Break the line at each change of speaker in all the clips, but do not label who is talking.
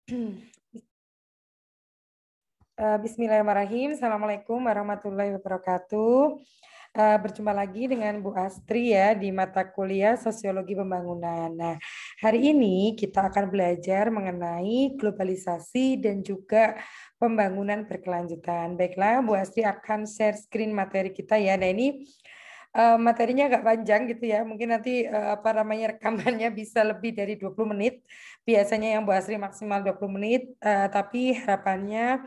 Bismillahirrahmanirrahim. Assalamualaikum warahmatullahi wabarakatuh. Berjumpa lagi dengan Bu Astri ya di mata kuliah Sosiologi Pembangunan. Nah, hari ini kita akan belajar mengenai globalisasi dan juga pembangunan berkelanjutan. Baiklah, Bu Astri akan share screen materi kita ya. Nah, ini materinya agak panjang gitu ya. Mungkin nanti rekamannya bisa lebih dari 20 menit. Biasanya yang Bu Astri maksimal 20 menit, tapi harapannya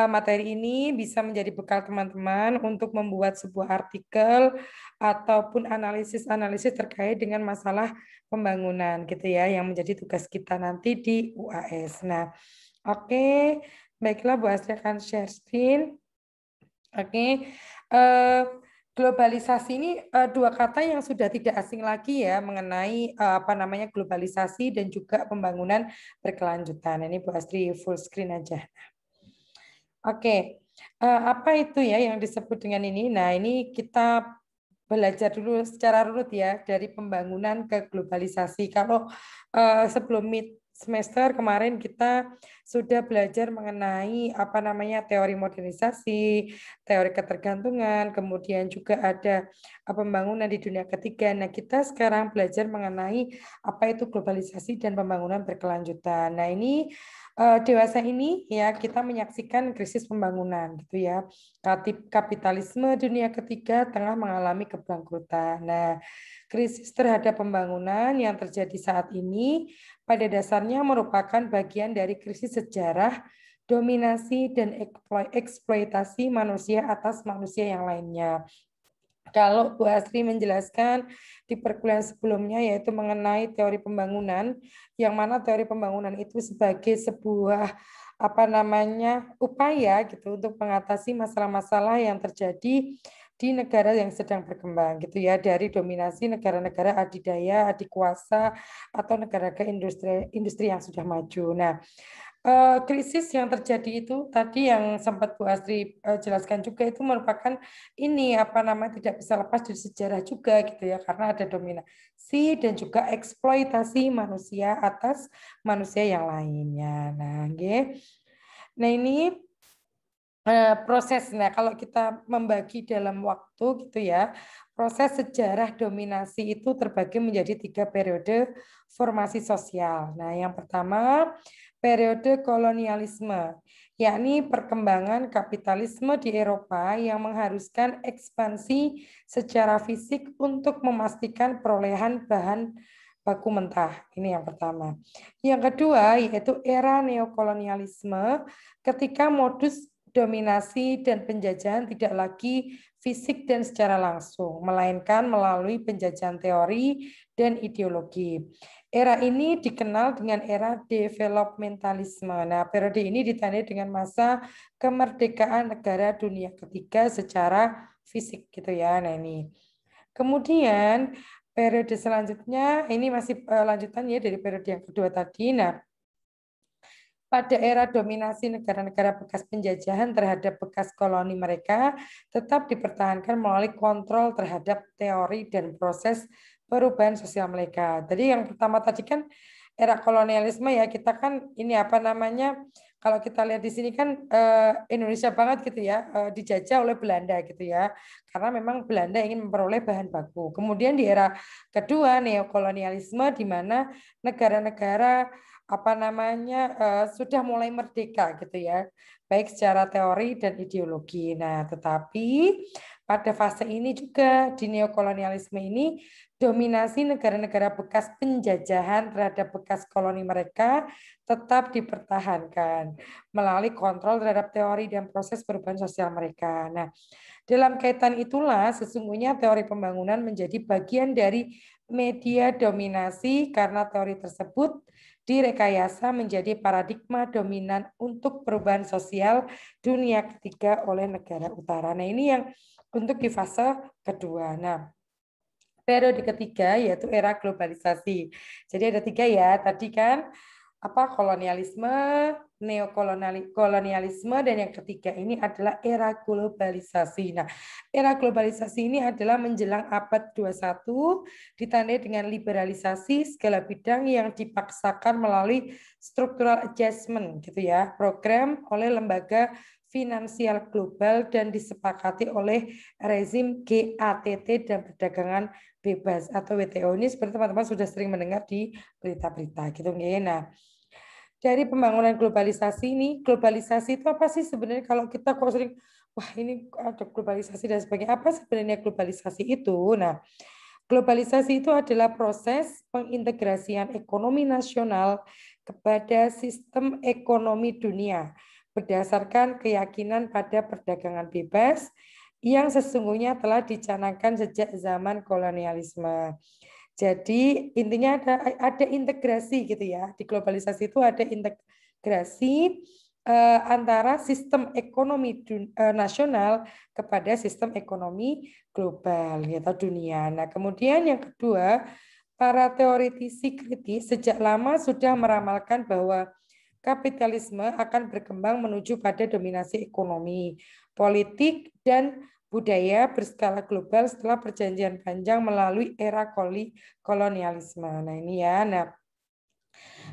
materi ini bisa menjadi bekal teman-teman untuk membuat sebuah artikel ataupun analisis-analisis terkait dengan masalah pembangunan gitu ya, yang menjadi tugas kita nanti di UAS. Nah, oke, baiklah Bu Astri akan share screen. Oke, eh, globalisasi ini dua kata yang sudah tidak asing lagi ya mengenai globalisasi dan juga pembangunan berkelanjutan. Ini Bu Astri full screen aja. Oke, apa itu ya yang disebut dengan ini? Nah, ini kita belajar dulu secara runut ya dari pembangunan ke globalisasi. Kalau sebelum mid semester kemarin kita sudah belajar mengenai teori modernisasi, teori ketergantungan, kemudian juga ada pembangunan di dunia ketiga. Nah, kita sekarang belajar mengenai apa itu globalisasi dan pembangunan berkelanjutan. Nah, ini dewasa ini ya kita menyaksikan krisis pembangunan gitu ya. Kapitalisme dunia ketiga tengah mengalami kebangkrutan. Nah, krisis terhadap pembangunan yang terjadi saat ini pada dasarnya merupakan bagian dari krisis sejarah dominasi dan eksploitasi manusia atas manusia yang lainnya. Kalau Bu Asri menjelaskan di perkuliahan sebelumnya yaitu mengenai teori pembangunan, yang mana teori pembangunan itu sebagai sebuah upaya gitu untuk mengatasi masalah-masalah yang terjadi di negara yang sedang berkembang gitu ya, dari dominasi negara-negara adidaya, adikuasa atau negara-negara industri yang sudah maju. Nah, krisis yang terjadi itu tadi yang sempat Bu Astri jelaskan juga itu merupakan ini tidak bisa lepas dari sejarah juga gitu ya, karena ada dominasi dan juga eksploitasi manusia atas manusia yang lainnya. Nah, nah ini proses. Nah, kalau kita membagi dalam waktu gitu ya, proses sejarah dominasi itu terbagi menjadi 3 periode formasi sosial. Nah, yang pertama periode kolonialisme, yakni perkembangan kapitalisme di Eropa yang mengharuskan ekspansi secara fisik untuk memastikan perolehan bahan baku mentah. Ini yang pertama. Yang kedua yaitu era neokolonialisme ketika modus dominasi dan penjajahan tidak lagi fisik dan secara langsung, melainkan melalui penjajahan teori dan ideologi. Era ini dikenal dengan era developmentalisme. Nah, periode ini ditandai dengan masa kemerdekaan negara dunia ketiga secara fisik gitu ya. Nah, ini. Kemudian periode selanjutnya ini masih lanjutan ya dari periode yang kedua tadi. Nah, pada era dominasi negara-negara bekas penjajahan terhadap bekas koloni mereka tetap dipertahankan melalui kontrol terhadap teori dan proses perubahan sosial mereka. Jadi yang pertama tadi kan era kolonialisme ya, kita kan ini kalau kita lihat di sini kan Indonesia banget gitu ya, dijajah oleh Belanda gitu ya, karena memang Belanda ingin memperoleh bahan baku. Kemudian di era kedua neokolonialisme di mana negara-negara sudah mulai merdeka gitu ya, baik secara teori dan ideologi. Nah, tetapi pada fase ini juga di neokolonialisme ini dominasi negara-negara bekas penjajahan terhadap bekas koloni mereka tetap dipertahankan melalui kontrol terhadap teori dan proses perubahan sosial mereka. Nah, dalam kaitan itulah sesungguhnya teori pembangunan menjadi bagian dari media dominasi karena teori tersebut direkayasa menjadi paradigma dominan untuk perubahan sosial dunia ketiga oleh negara utara. Nah, ini yang untuk di fase kedua. Nah, periode ketiga yaitu era globalisasi. Jadi ada 3 ya, tadi kan kolonialisme, neokolonialisme, dan yang ketiga ini adalah era globalisasi. Nah, era globalisasi ini adalah menjelang abad 21 ditandai dengan liberalisasi segala bidang yang dipaksakan melalui structural adjustment gitu ya, program oleh lembaga finansial global dan disepakati oleh rezim GATT dan perdagangan bebas atau WTO. Ini seperti teman-teman sudah sering mendengar di berita-berita gitu. Nah, dari pembangunan globalisasi itu apa sih sebenarnya? Kalau kita kok sering, wah ini ada globalisasi dan sebagainya, apa sebenarnya globalisasi itu? Nah, globalisasi itu adalah proses pengintegrasian ekonomi nasional kepada sistem ekonomi dunia berdasarkan keyakinan pada perdagangan bebas yang sesungguhnya telah dicanangkan sejak zaman kolonialisme. Jadi intinya ada integrasi gitu ya. Di globalisasi itu ada integrasi antara sistem ekonomi nasional kepada sistem ekonomi global atau dunia. Nah, kemudian yang kedua, para teoretisi kritis sejak lama sudah meramalkan bahwa kapitalisme akan berkembang menuju pada dominasi ekonomi, politik, dan budaya berskala global setelah perjanjian panjang melalui era kolonialisme. Nah ini ya. Nah,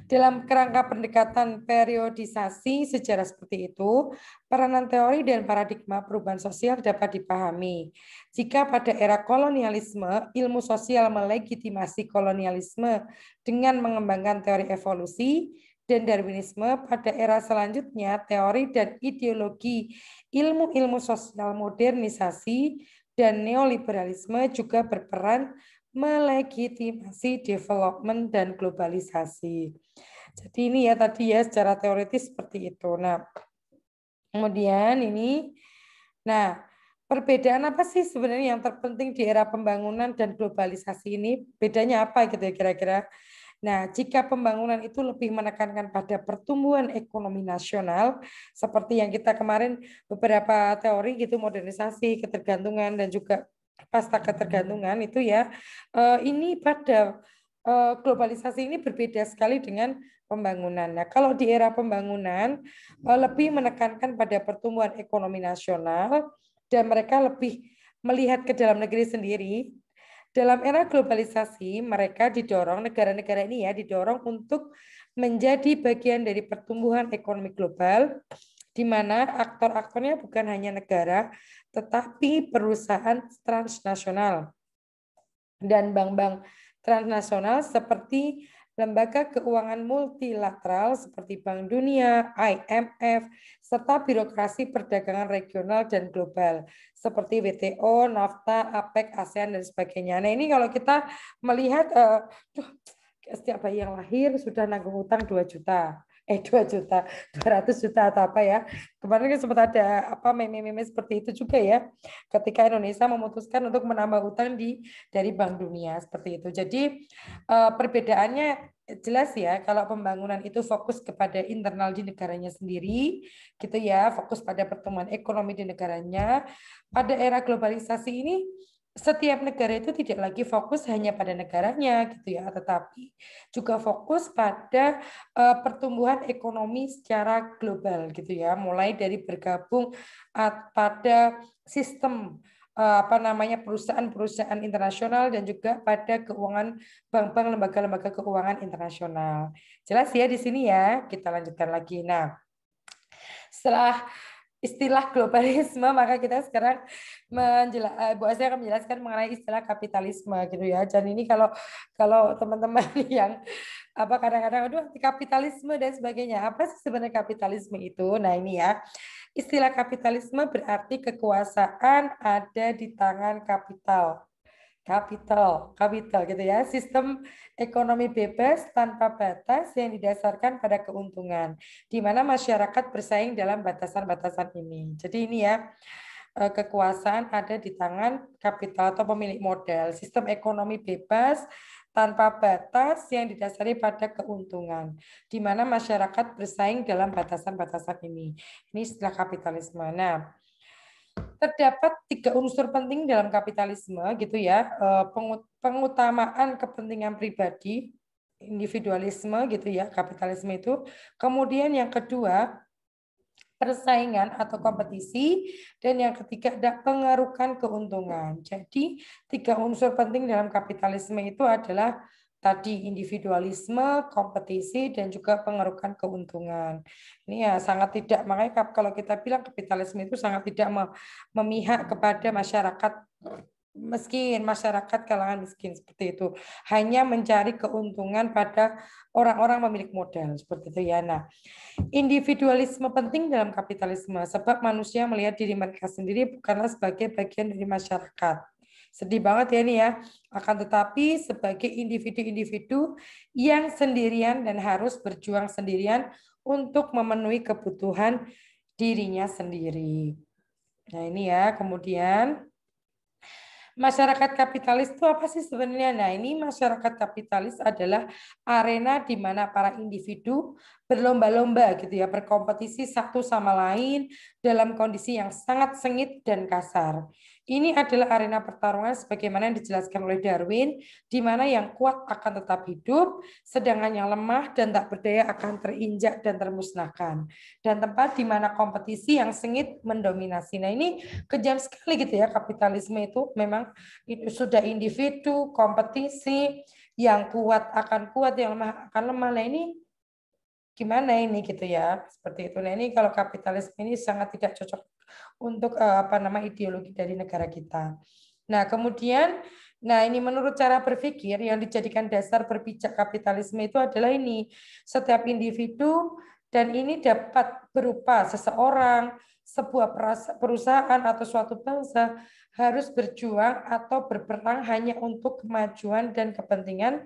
dalam kerangka pendekatan periodisasi sejarah seperti itu, peranan teori dan paradigma perubahan sosial dapat dipahami. Jika pada era kolonialisme, ilmu sosial melegitimasi kolonialisme dengan mengembangkan teori evolusi, dan Darwinisme, pada era selanjutnya teori dan ideologi ilmu-ilmu sosial modernisasi dan neoliberalisme juga berperan melegitimasi development dan globalisasi. Jadi ini ya tadi ya secara teoritis seperti itu. Nah, kemudian ini, nah perbedaan apa sih sebenarnya yang terpenting di era pembangunan dan globalisasi ini? Bedanya apa gitu ya kira-kira? Nah, jika pembangunan itu lebih menekankan pada pertumbuhan ekonomi nasional, seperti yang kita kemarin beberapa teori gitu, modernisasi, ketergantungan, dan juga pasca ketergantungan itu ya, ini pada globalisasi ini berbeda sekali dengan pembangunan. Nah, kalau di era pembangunan lebih menekankan pada pertumbuhan ekonomi nasional dan mereka lebih melihat ke dalam negeri sendiri. Dalam era globalisasi, mereka didorong, negara-negara ini ya, didorong untuk menjadi bagian dari pertumbuhan ekonomi global, di mana aktor-aktornya bukan hanya negara, tetapi perusahaan transnasional dan bank-bank transnasional seperti lembaga keuangan multilateral seperti Bank Dunia, IMF, serta birokrasi perdagangan regional dan global seperti WTO, NAFTA, APEC, ASEAN, dan sebagainya. Nah ini kalau kita melihat, setiap bayi yang lahir sudah nanggung utang 2 juta. 2 juta, 200 juta atau apa ya. Kemarin kan sempat ada apa meme-meme seperti itu juga ya. Ketika Indonesia memutuskan untuk menambah utang dari Bank Dunia seperti itu. Jadi perbedaannya jelas ya, kalau pembangunan itu fokus kepada internal di negaranya sendiri, gitu ya, fokus pada pertumbuhan ekonomi di negaranya. Pada era globalisasi ini setiap negara itu tidak lagi fokus hanya pada negaranya gitu ya, tetapi juga fokus pada pertumbuhan ekonomi secara global gitu ya, mulai dari bergabung pada sistem apa namanya perusahaan-perusahaan internasional dan juga pada keuangan bank-bank lembaga-lembaga keuangan internasional. Jelas ya di sini ya. Kita lanjutkan lagi. Nah, setelah istilah globalisme, maka kita sekarang Bu Asya akan menjelaskan mengenai istilah kapitalisme gitu ya. Dan ini kalau kalau teman-teman yang apa kadang-kadang aduh kapitalisme dan sebagainya. Apa sih sebenarnya kapitalisme itu? Nah, ini ya. Istilah kapitalisme berarti kekuasaan ada di tangan kapital. Kapital gitu ya. Sistem ekonomi bebas tanpa batas yang didasarkan pada keuntungan, di mana masyarakat bersaing dalam batasan-batasan ini. Jadi ini ya, kekuasaan ada di tangan kapital atau pemilik modal. Sistem ekonomi bebas tanpa batas yang didasari pada keuntungan, di mana masyarakat bersaing dalam batasan-batasan ini. Ini istilah kapitalisme. Nah, terdapat 3 unsur penting dalam kapitalisme gitu ya, pengutamaan kepentingan pribadi, individualisme gitu ya, kapitalisme itu. Kemudian yang kedua, persaingan atau kompetisi, dan yang ketiga ada pengerukan keuntungan. Jadi tiga unsur penting dalam kapitalisme itu adalah tadi individualisme, kompetisi, dan juga pengerukan keuntungan. Ini ya sangat tidak, makanya kalau kita bilang kapitalisme itu sangat tidak memihak kepada masyarakat miskin, masyarakat kalangan miskin seperti itu. Hanya mencari keuntungan pada orang-orang pemilik modal seperti itu ya. Nah, individualisme penting dalam kapitalisme sebab manusia melihat diri mereka sendiri bukanlah sebagai bagian dari masyarakat. Sedih banget ya ini ya. Akan tetapi sebagai individu-individu yang sendirian dan harus berjuang sendirian untuk memenuhi kebutuhan dirinya sendiri. Nah ini ya, kemudian masyarakat kapitalis itu apa sih sebenarnya? Nah, ini masyarakat kapitalis adalah arena di mana para individu berlomba-lomba gitu ya, berkompetisi satu sama lain dalam kondisi yang sangat sengit dan kasar. Ini adalah arena pertarungan sebagaimana yang dijelaskan oleh Darwin, di mana yang kuat akan tetap hidup, sedangkan yang lemah dan tak berdaya akan terinjak dan termusnahkan. Dan tempat di mana kompetisi yang sengit mendominasi. Nah, ini kejam sekali gitu ya, kapitalisme itu memang itu sudah individu, kompetisi, yang kuat akan kuat, yang lemah akan lemah. Nah, ini gimana ini gitu ya, seperti itu. Nah, ini kalau kapitalisme ini sangat tidak cocok untuk ideologi dari negara kita. Nah, kemudian ini menurut cara berpikir yang dijadikan dasar berpijak kapitalisme itu adalah ini, setiap individu dan ini dapat berupa seseorang, sebuah perusahaan atau suatu bangsa harus berjuang atau berperang hanya untuk kemajuan dan kepentingan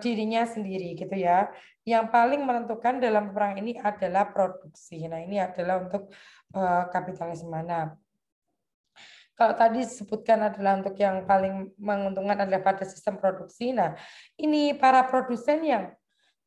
dirinya sendiri gitu ya. Yang paling menentukan dalam perang ini adalah produksi. Nah, ini adalah untuk kapitalisme. Nah, kalau tadi disebutkan adalah untuk yang paling menguntungkan adalah pada sistem produksi. Nah, ini para produsen yang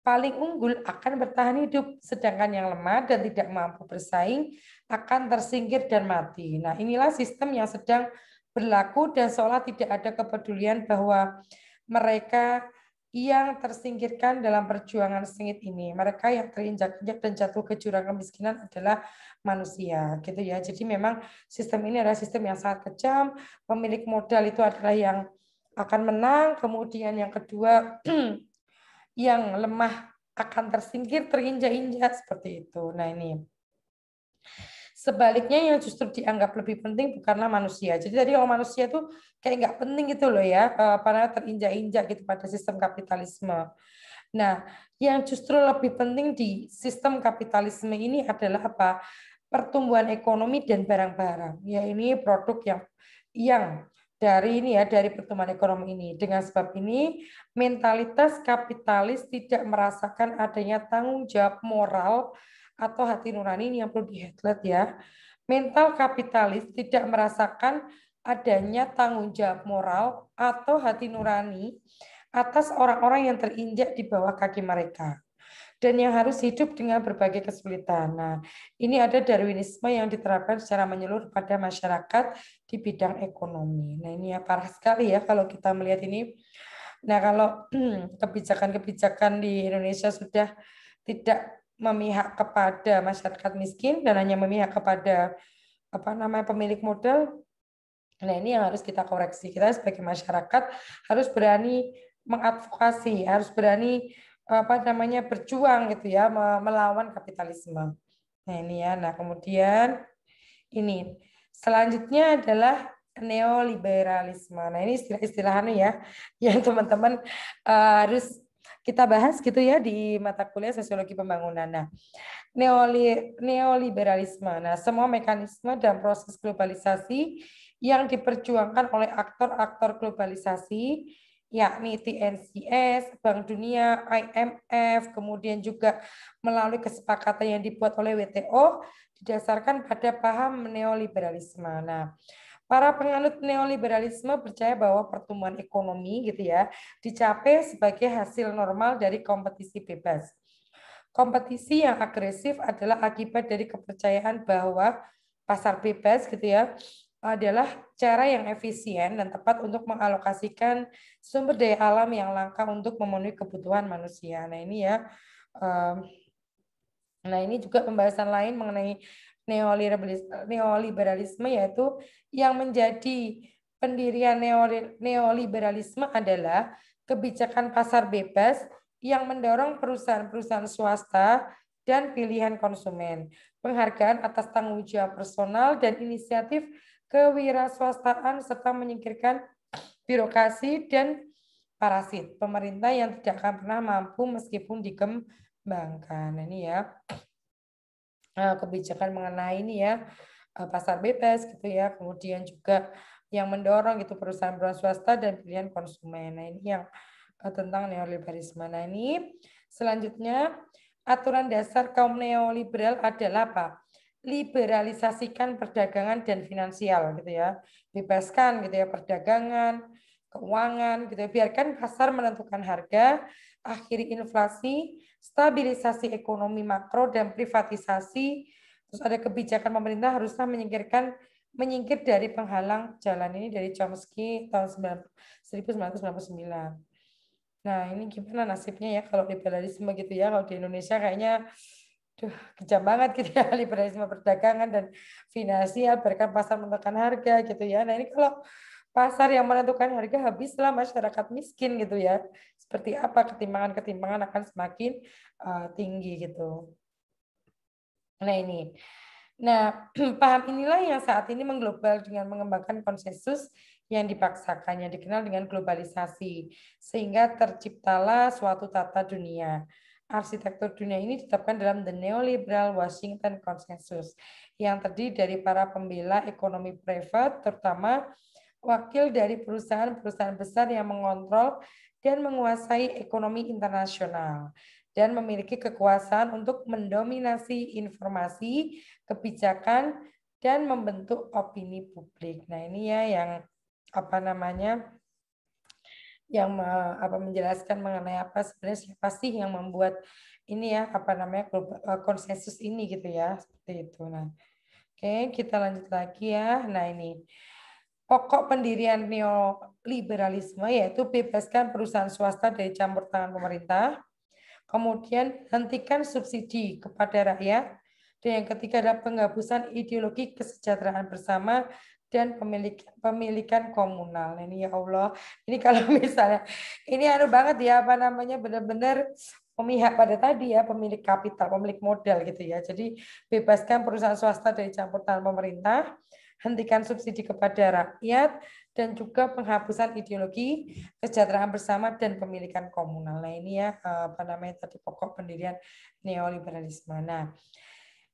paling unggul akan bertahan hidup, sedangkan yang lemah dan tidak mampu bersaing akan tersingkir dan mati. Nah, inilah sistem yang sedang berlaku dan seolah tidak ada kepedulian bahwa mereka yang tersingkirkan dalam perjuangan sengit ini, mereka yang terinjak-injak dan jatuh ke jurang kemiskinan adalah manusia, gitu ya. Jadi memang sistem ini adalah sistem yang sangat kejam. Pemilik modal itu adalah yang akan menang. Kemudian yang kedua, yang lemah akan tersingkir, terinjak-injak seperti itu. Nah ini. Sebaliknya yang justru dianggap lebih penting bukanlah manusia. Jadi tadi kalau manusia tuh kayak nggak penting gitu loh ya, karena terinjak-injak gitu pada sistem kapitalisme. Nah, yang justru lebih penting di sistem kapitalisme ini adalah apa? Pertumbuhan ekonomi dan barang-barang. Ya ini produk yang dari ini ya, dari pertumbuhan ekonomi ini. Dengan sebab ini mentalitas kapitalis tidak merasakan adanya tanggung jawab moral atau hati nurani, ini yang perlu di-highlight ya. Mental kapitalis tidak merasakan adanya tanggung jawab moral atau hati nurani atas orang-orang yang terinjak di bawah kaki mereka dan yang harus hidup dengan berbagai kesulitan. Nah, ini ada Darwinisme yang diterapkan secara menyeluruh pada masyarakat di bidang ekonomi. Nah, ini ya parah sekali ya kalau kita melihat ini. Nah, kalau kebijakan-kebijakan di Indonesia sudah tidak memihak kepada masyarakat miskin dan hanya memihak kepada pemilik modal. Nah, ini yang harus kita koreksi. Kita sebagai masyarakat harus berani mengadvokasi, harus berani berjuang gitu ya, melawan kapitalisme. Nah, ini ya. Nah, kemudian ini selanjutnya adalah neoliberalisme. Nah, ini istilah-istilahnya ya yang teman-teman harus kita bahas gitu ya di mata kuliah sosiologi pembangunan. Nah, neoliberalisme. Nah, semua mekanisme dan proses globalisasi yang diperjuangkan oleh aktor-aktor globalisasi, yakni TNCS, Bank Dunia, IMF, kemudian juga melalui kesepakatan yang dibuat oleh WTO, didasarkan pada paham neoliberalisme. Nah, para penganut neoliberalisme percaya bahwa pertumbuhan ekonomi gitu ya dicapai sebagai hasil normal dari kompetisi bebas. Kompetisi yang agresif adalah akibat dari kepercayaan bahwa pasar bebas gitu ya adalah cara yang efisien dan tepat untuk mengalokasikan sumber daya alam yang langka untuk memenuhi kebutuhan manusia. Nah ini ya, nah ini juga pembahasan lain mengenai neoliberalisme, yaitu yang menjadi pendirian neoliberalisme adalah kebijakan pasar bebas yang mendorong perusahaan-perusahaan swasta dan pilihan konsumen, penghargaan atas tanggung jawab personal dan inisiatif kewirausahaan serta menyingkirkan birokrasi dan parasit pemerintah yang tidak akan pernah mampu meskipun dikembangkan. Nah, ini ya kebijakan mengenai ini ya pasar bebas gitu ya, kemudian juga yang mendorong gitu perusahaan-perusahaan swasta dan pilihan konsumen. Nah, ini yang tentang neoliberalisme. Nah, ini selanjutnya aturan dasar kaum neoliberal adalah apa? Liberalisasikan perdagangan dan finansial gitu ya. Bebaskan gitu ya perdagangan, keuangan gitu ya. Biarkan pasar menentukan harga, akhiri inflasi, stabilisasi ekonomi makro dan privatisasi. Terus ada kebijakan pemerintah haruslah menyingkir dari penghalang jalan ini dari Chomsky tahun 1999. Nah, ini gimana nasibnya ya kalau liberalisme gitu ya. Kalau di Indonesia kayaknya kejam banget gitu ya, liberalisme perdagangan dan finansial, bahkan pasar menentukan harga gitu ya. Nah, ini kalau pasar yang menentukan harga, habislah masyarakat miskin gitu ya. Seperti apa ketimpangan-ketimpangan akan semakin tinggi gitu. Nah, ini. Nah, paham inilah yang saat ini mengglobal dengan mengembangkan konsensus yang dipaksakan, yang dikenal dengan globalisasi, sehingga terciptalah suatu tata dunia. Arsitektur dunia ini ditetapkan dalam The Neoliberal Washington Consensus, yang terdiri dari para pembela ekonomi privat, terutama wakil dari perusahaan-perusahaan besar yang mengontrol dan menguasai ekonomi internasional dan memiliki kekuasaan untuk mendominasi informasi, kebijakan, dan membentuk opini publik. Nah, ini ya yang apa namanya yang menjelaskan mengenai apa sebenarnya siapa sih yang membuat ini ya apa namanya konsensus ini gitu ya seperti itu. Nah, oke kita lanjut lagi ya. Nah ini pokok pendirian neoliberalisme yaitu bebaskan perusahaan swasta dari campur tangan pemerintah. Kemudian hentikan subsidi kepada rakyat. Dan yang ketiga adalah penghapusan ideologi kesejahteraan bersama dan pemilikan komunal. Nah, ini ya Allah, ini kalau misalnya ini anu banget ya apa namanya benar-benar memihak pada tadi ya pemilik kapital, pemilik modal gitu ya. Jadi bebaskan perusahaan swasta dari campur tangan pemerintah, hentikan subsidi kepada rakyat, dan juga penghapusan ideologi kesejahteraan bersama dan pemilikan komunal. Nah ini ya apa namanya tadi pokok pendirian neoliberalisme. Nah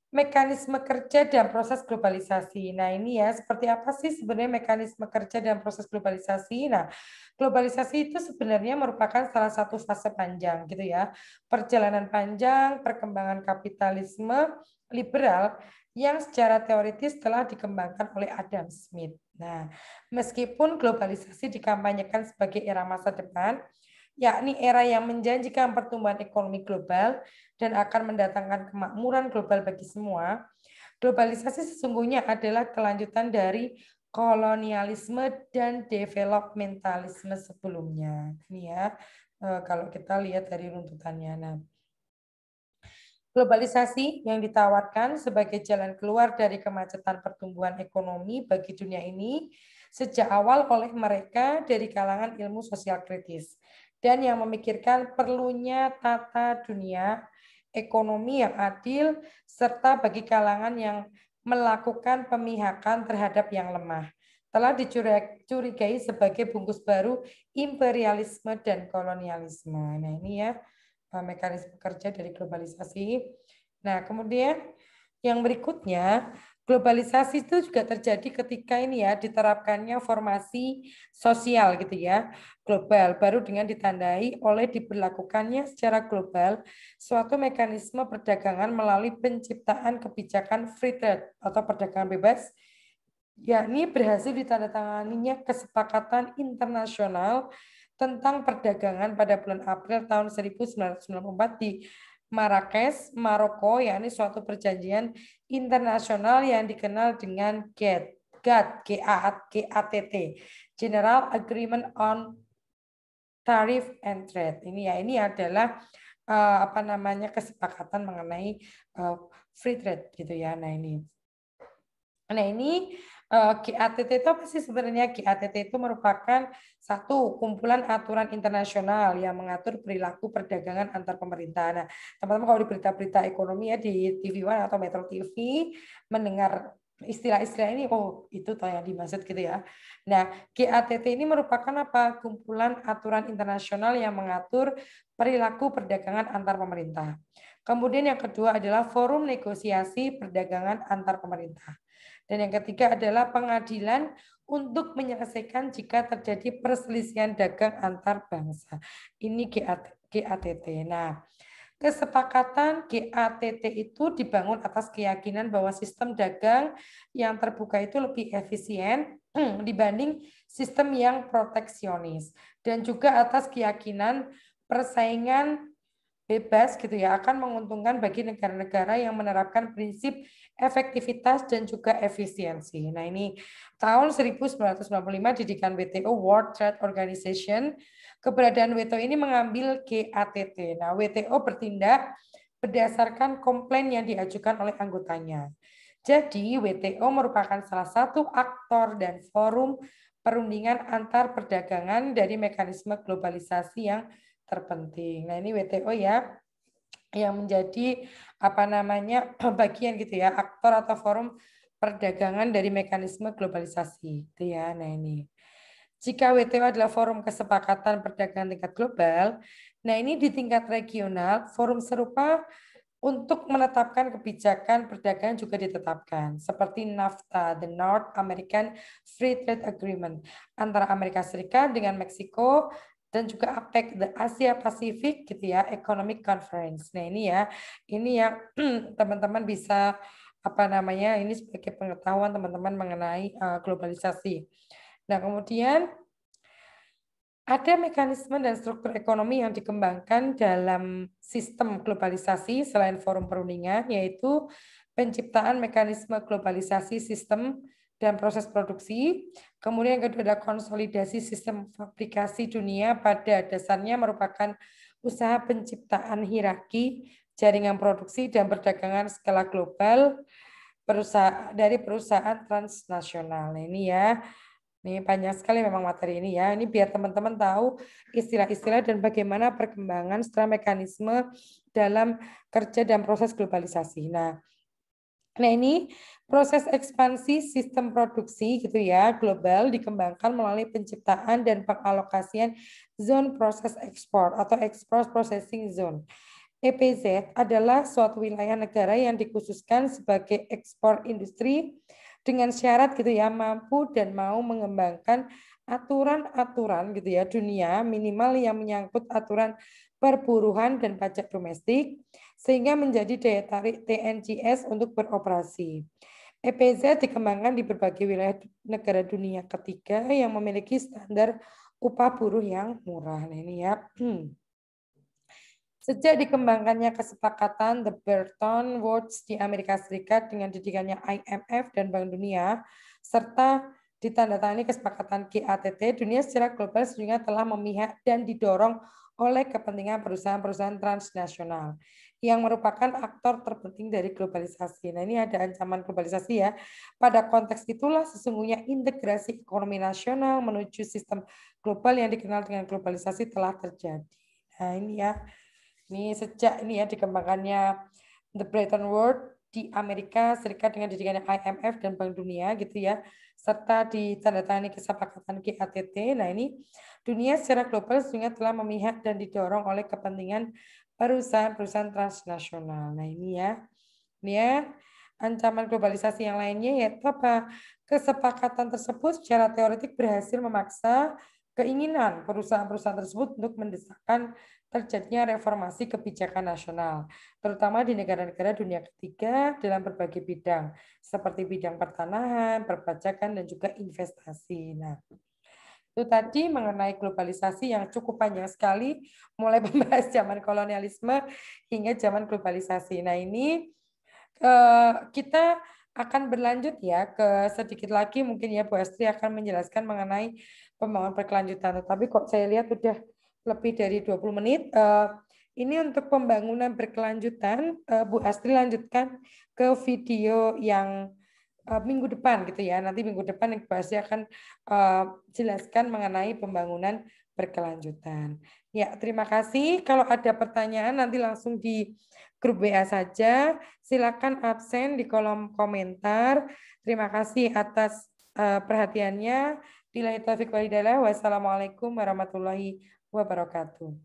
mekanisme kerja dan proses globalisasi. Nah ini ya seperti apa sih sebenarnya mekanisme kerja dan proses globalisasi? Nah globalisasi itu sebenarnya merupakan salah satu fase panjang gitu ya. Perjalanan panjang perkembangan kapitalisme liberal yang secara teoritis telah dikembangkan oleh Adam Smith. Nah, meskipun globalisasi dikampanyekan sebagai era masa depan, yakni era yang menjanjikan pertumbuhan ekonomi global dan akan mendatangkan kemakmuran global bagi semua, globalisasi sesungguhnya adalah kelanjutan dari kolonialisme dan developmentalisme sebelumnya. Ini ya, kalau kita lihat dari runtutannya. Nah, globalisasi yang ditawarkan sebagai jalan keluar dari kemacetan pertumbuhan ekonomi bagi dunia ini sejak awal oleh mereka dari kalangan ilmu sosial kritis dan yang memikirkan perlunya tata dunia ekonomi yang adil serta bagi kalangan yang melakukan pemihakan terhadap yang lemah telah dicurigai sebagai bungkus baru imperialisme dan kolonialisme. Nah, ini ya mekanisme kerja dari globalisasi. Nah, kemudian yang berikutnya, globalisasi itu juga terjadi ketika ini ya diterapkannya formasi sosial gitu ya, global baru dengan ditandai oleh diberlakukannya secara global suatu mekanisme perdagangan melalui penciptaan kebijakan free trade atau perdagangan bebas yakni berhasil ditandatanganinya kesepakatan internasional tentang perdagangan pada bulan April tahun 1994 di Marrakesh, Maroko, yakni suatu perjanjian internasional yang dikenal dengan GATT. GATT, General Agreement on Tariff and Trade. Ini adalah apa namanya kesepakatan mengenai free trade gitu ya. Nah ini GATT itu apa sih sebenarnya? GATT itu merupakan satu kumpulan aturan internasional yang mengatur perilaku perdagangan antar pemerintah. Nah, teman-teman kalau di berita-berita ekonomi ya di TV One atau Metro TV mendengar istilah-istilah ini, oh itu toh yang dimaksud gitu ya. Nah, GATT ini merupakan apa? Kumpulan aturan internasional yang mengatur perilaku perdagangan antar pemerintah. Kemudian yang kedua adalah forum negosiasi perdagangan antar pemerintah. Dan yang ketiga adalah pengadilan untuk menyelesaikan jika terjadi perselisihan dagang antar bangsa. Ini GATT. Nah, kesepakatan GATT itu dibangun atas keyakinan bahwa sistem dagang yang terbuka itu lebih efisien dibanding sistem yang proteksionis, dan juga atas keyakinan persaingan bebas gitu ya akan menguntungkan bagi negara-negara yang menerapkan prinsip efektivitas dan juga efisiensi. Nah, ini tahun 1995 didikan WTO, World Trade Organization, keberadaan WTO ini mengambil GATT. Nah, WTO bertindak berdasarkan komplain yang diajukan oleh anggotanya. Jadi, WTO merupakan salah satu aktor dan forum perundingan antar perdagangan dari mekanisme globalisasi yang terpenting. Nah, ini WTO ya yang menjadi apa namanya bagian gitu ya, aktor atau forum perdagangan dari mekanisme globalisasi itu ya. Nah, ini. Jika WTO adalah forum kesepakatan perdagangan tingkat global, nah ini di tingkat regional forum serupa untuk menetapkan kebijakan perdagangan juga ditetapkan, seperti NAFTA, the North American Free Trade Agreement, antara Amerika Serikat dengan Meksiko, dan juga APEC, the Asia Pacific gitu ya, Economic Conference. Nah ini yang teman-teman bisa apa namanya, ini sebagai pengetahuan teman-teman mengenai globalisasi. Nah kemudian ada mekanisme dan struktur ekonomi yang dikembangkan dalam sistem globalisasi selain forum perundingan, yaitu penciptaan mekanisme globalisasi sistem dan proses produksi. Kemudian yang kedua ada konsolidasi sistem fabrikasi dunia, pada dasarnya merupakan usaha penciptaan hierarki jaringan produksi dan perdagangan skala global dari perusahaan transnasional. Ini ya. Ini banyak sekali memang materi ini ya. Ini biar teman-teman tahu istilah-istilah dan bagaimana perkembangan setelah mekanisme dalam kerja dan proses globalisasi. Nah ini proses ekspansi sistem produksi gitu ya global dikembangkan melalui penciptaan dan pengalokasian zone proses ekspor atau export processing zone. EPZ adalah suatu wilayah negara yang dikhususkan sebagai ekspor industri dengan syarat gitu ya mampu dan mau mengembangkan aturan-aturan gitu ya dunia minimal yang menyangkut aturan perburuhan dan pajak domestik sehingga menjadi daya tarik TNCS untuk beroperasi. EPZ dikembangkan di berbagai wilayah negara dunia ketiga yang memiliki standar upah buruh yang murah. Nah ini ya. Sejak dikembangkannya kesepakatan The Bretton Woods di Amerika Serikat dengan didikannya IMF dan Bank Dunia, serta ditandatangani kesepakatan GATT, dunia secara global sesungguhnya telah memihak dan didorong oleh kepentingan perusahaan-perusahaan transnasional yang merupakan aktor terpenting dari globalisasi. Nah ini ada ancaman globalisasi ya. Pada konteks itulah sesungguhnya integrasi ekonomi nasional menuju sistem global yang dikenal dengan globalisasi telah terjadi. Nah ini ya. Ini sejak ini ya dikembangkannya The Bretton Woods di Amerika Serikat dengan didikannya IMF dan Bank Dunia gitu ya, serta ditandatangani kesepakatan GATT. Nah ini dunia secara global sehingga telah memihak dan didorong oleh kepentingan perusahaan-perusahaan transnasional. Nah ini ya ancaman globalisasi yang lainnya yaitu apa? Kesepakatan tersebut secara teoretik berhasil memaksa keinginan perusahaan-perusahaan tersebut untuk mendesakkan terjadinya reformasi kebijakan nasional, terutama di negara-negara dunia ketiga dalam berbagai bidang, seperti bidang pertanahan, perpajakan, dan juga investasi. Nah, itu tadi mengenai globalisasi yang cukup panjang sekali, mulai membahas zaman kolonialisme hingga zaman globalisasi. Nah, ini kita akan berlanjut ya ke sedikit lagi mungkin ya Bu Astri akan menjelaskan mengenai pembangunan berkelanjutan. Tapi kok saya lihat udah lebih dari 20 menit. Ini untuk pembangunan berkelanjutan, Bu Astri lanjutkan ke video yang minggu depan gitu ya. Nanti minggu depan Bu Astri akan jelaskan mengenai pembangunan berkelanjutan. Ya, terima kasih. Kalau ada pertanyaan nanti langsung di grup WA saja. Silakan absen di kolom komentar. Terima kasih atas perhatiannya. Wassalamualaikum warahmatullahi wabarakatuh.